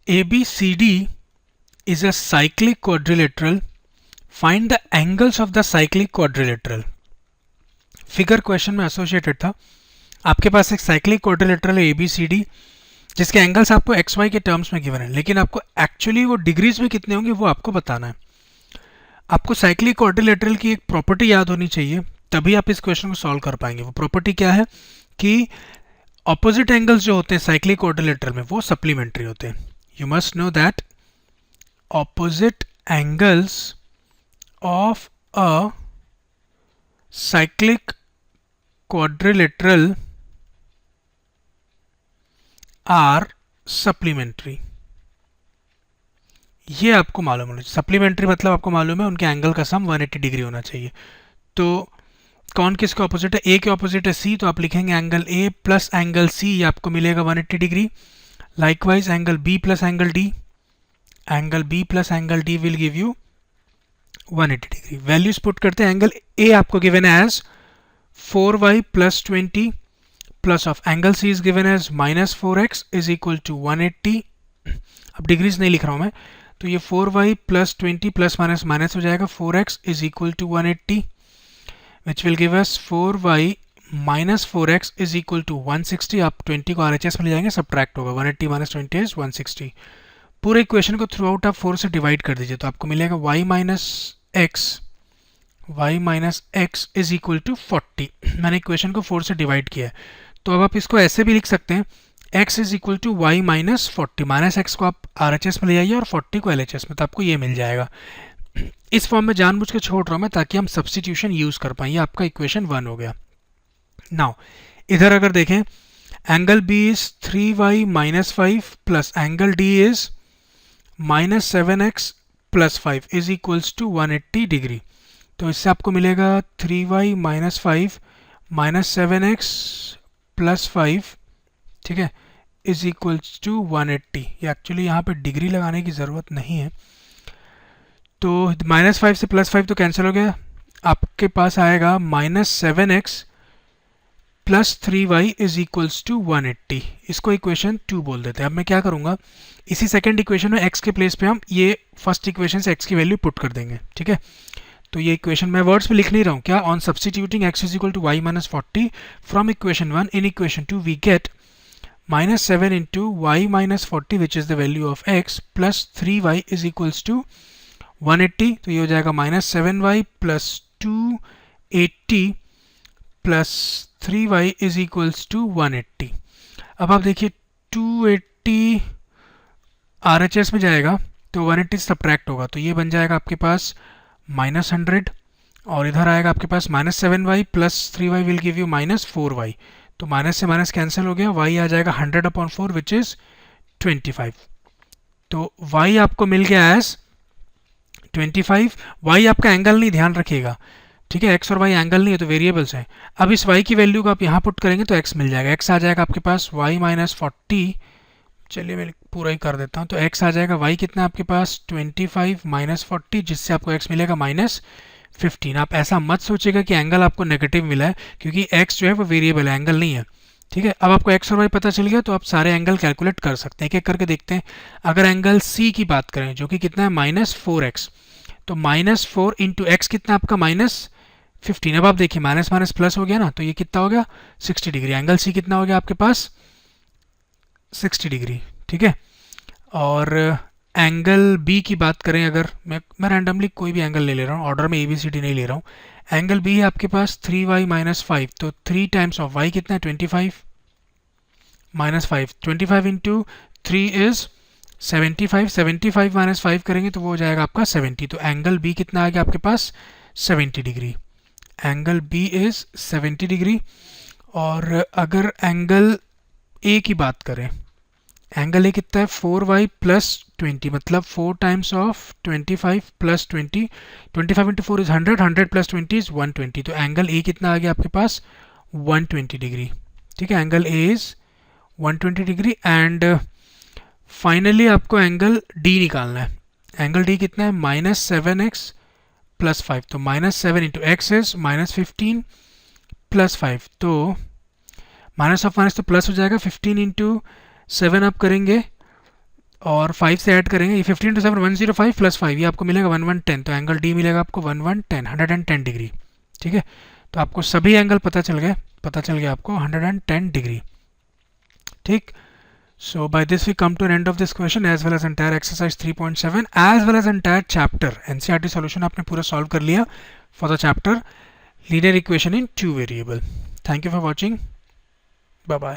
ABCD is a cyclic quadrilateral. Find the angles of the cyclic quadrilateral. Figure question में associated था. आपके पास एक cyclic quadrilateral है ABCD जिसके एंगल्स आपको XY के टर्म्स में गिवन है, लेकिन आपको एक्चुअली वो डिग्रीज में कितने होंगे वो आपको बताना है. आपको साइक्लिक क्वाड्रिलेटरल की एक प्रॉपर्टी याद होनी चाहिए, तभी आप इस क्वेश्चन को सॉल्व कर पाएंगे. वो प्रॉपर्टी क्या है कि ऑपोजिट एंगल्स जो होते हैं साइक्लिक क्वाड्रिलेटरल में वो सप्लीमेंट्री होते हैं. You must know that opposite angles of a cyclic quadrilateral are supplementary. ये आपको मालूम होना चाहिए. सप्लीमेंट्री मतलब आपको मालूम है उनके एंगल का सम 180 डिग्री होना चाहिए. तो कौन किसके ऑपोजिट है? ए के ऑपोजिट है सी, तो आप लिखेंगे angle A plus angle C, ये आपको मिलेगा 180 degree. Likewise angle B plus angle D, angle B plus angle D will give you 180 degree. Values put करते हैं. एंगल ए आपको गिवन है as 4y plus 20 plus of angle C is given as minus 4x is equal to 180. अब degrees नहीं लिख रहा हूं मैं, तो ये 4y plus 20 plus minus minus हो जाएगा 4x is equal to 180 which will give us 4y minus 4x is equal to 160. आप 20 को RHS में ले जाएंगे, सब्ट्रैक्ट होगा. 180 माइनस 20 इज 160. पूरे इक्वेशन को थ्रू आउट आप 4 से डिवाइड कर दीजिए, तो आपको मिलेगा y minus x is equal to 40. मैंने इक्वेशन को 4 से डिवाइड किया है. तो अब आप इसको ऐसे भी लिख सकते हैं x is equal to y minus 40. Minus x को आप RHS में ले आइए और 40 को LHS में, तो आपको ये मिल जाएगा. इस फॉर्म में जानबूझ के छोड़ रहा हूं मैं ताकि हम सब्स्टिट्यूशन यूज कर पाए. आपका इक्वेशन 1 हो गया. नाउ इधर अगर देखें, angle B is 3y minus 5 plus angle D is minus 7x plus 5 is equals to 180 degree. तो इससे आपको मिलेगा 3y minus 5 minus 7x plus 5, ठीक है, इज इक्वल्स टू 180. ये एक्चुअली यहाँ पे डिग्री लगाने की ज़रूरत नहीं है. तो माइनस 5 से प्लस 5 तो कैंसिल हो गया. आपके पास आएगा minus 7x plus 3y is equals to 180. इसको इक्वेशन 2 बोल देते हैं. अब मैं क्या करूँगा, इसी सेकेंड इक्वेशन में x के प्लेस पे हम ये फर्स्ट इक्वेशन से x की वैल्यू पुट कर देंगे. ठीक है, तो ये इक्वेशन मैं वर्ड्स में लिख नहीं रहा हूँ. क्या? On substituting x is equal to y minus 40 from equation 1 in equation 2 we get minus 7 into y minus 40 which is the value of x plus 3y is equals to 180. तो ये हो जाएगा minus 7y plus 280 plus 3y is equals to 180. अब आप देखिए 280 RHS में जाएगा तो 180 सब्ट्रैक्ट होगा, तो ये बन जाएगा आपके पास माइनस 100 और इधर आएगा आपके पास minus 7y plus 3y will give you minus 4y. तो माइनस से माइनस कैंसिल हो गया, y आ जाएगा 100/4 विच इज 25. तो y आपको मिल गया एज 25. y आपका एंगल नहीं, ध्यान रखिएगा. ठीक है, x और y एंगल नहीं है तो वेरिएबल्स हैं. अब इस y की वैल्यू को आप यहाँ पुट करेंगे तो x मिल जाएगा. x आ जाएगा आपके पास y माइनस 40. चलिए मैं पूरा ही कर देता हूँ. तो x आ जाएगा y कितना आपके पास 25 माइनस 40, जिससे आपको x मिलेगा माइनस 15. आप ऐसा मत सोचिएगा कि एंगल आपको नेगेटिव मिला है, क्योंकि x जो है वो वेरिएबल है, एंगल नहीं है. ठीक है, अब आपको x और y पता चल गया तो आप सारे एंगल कैलकुलेट कर सकते हैं. एक एक करके देखते हैं. अगर एंगल C की बात करें जो कि कितना है माइनस 4x, तो माइनस 4 इंटू एक्स कितना आपका माइनस 15. अब आप देखिए माइनस माइनस प्लस हो गया ना, तो ये कितना हो गया 60 डिग्री. एंगल C कितना हो गया आपके पास 60 डिग्री. ठीक है, और एंगल B की बात करें, अगर मैं रैंडमली कोई भी एंगल ले ले रहा हूँ, ऑर्डर में ABCD नहीं ले रहा हूँ. एंगल B है आपके पास 3y माइनस 5, तो 3 टाइम्स ऑफ y कितना है 25 माइनस 5. 25 into 3 is 75. 75 माइनस 5 करेंगे तो वो हो जाएगा आपका 70. तो एंगल B कितना आ गया आपके पास 70 degree. Angle B is 70 degree. और अगर एंगल A की बात करें, एंगल A कितना है 4y प्लस 20, मतलब 4 times of 25 plus 20. 25 into 4 is 100. 100 plus 20 is 120. तो एंगल A कितना आ गया आपके पास 120 डिग्री. ठीक है, angle A is 120 degree. And finally आपको एंगल D निकालना है. एंगल D कितना है माइनस 7x प्लस 5. तो minus 7 into x is minus 15 plus 5. तो माइनस ऑफ माइनस तो प्लस हो जाएगा. 15 इंटू 7 आप करेंगे और 5 से ऐड करेंगे, ये 15 into 7 105 प्लस 5, ये आपको मिलेगा 1110, तो एंगल डी मिलेगा आपको 110 डिग्री। ठीक है, तो आपको सभी एंगल पता चल गया आपको 110 डिग्री। ठीक, so by this we come to an end of this question as well as entire exercise 3.7 as well as entire chapter NCERT solution आपने पूरा solve कर लिया for the chapter linear equation in two variable. Thank you for watching. Bye bye.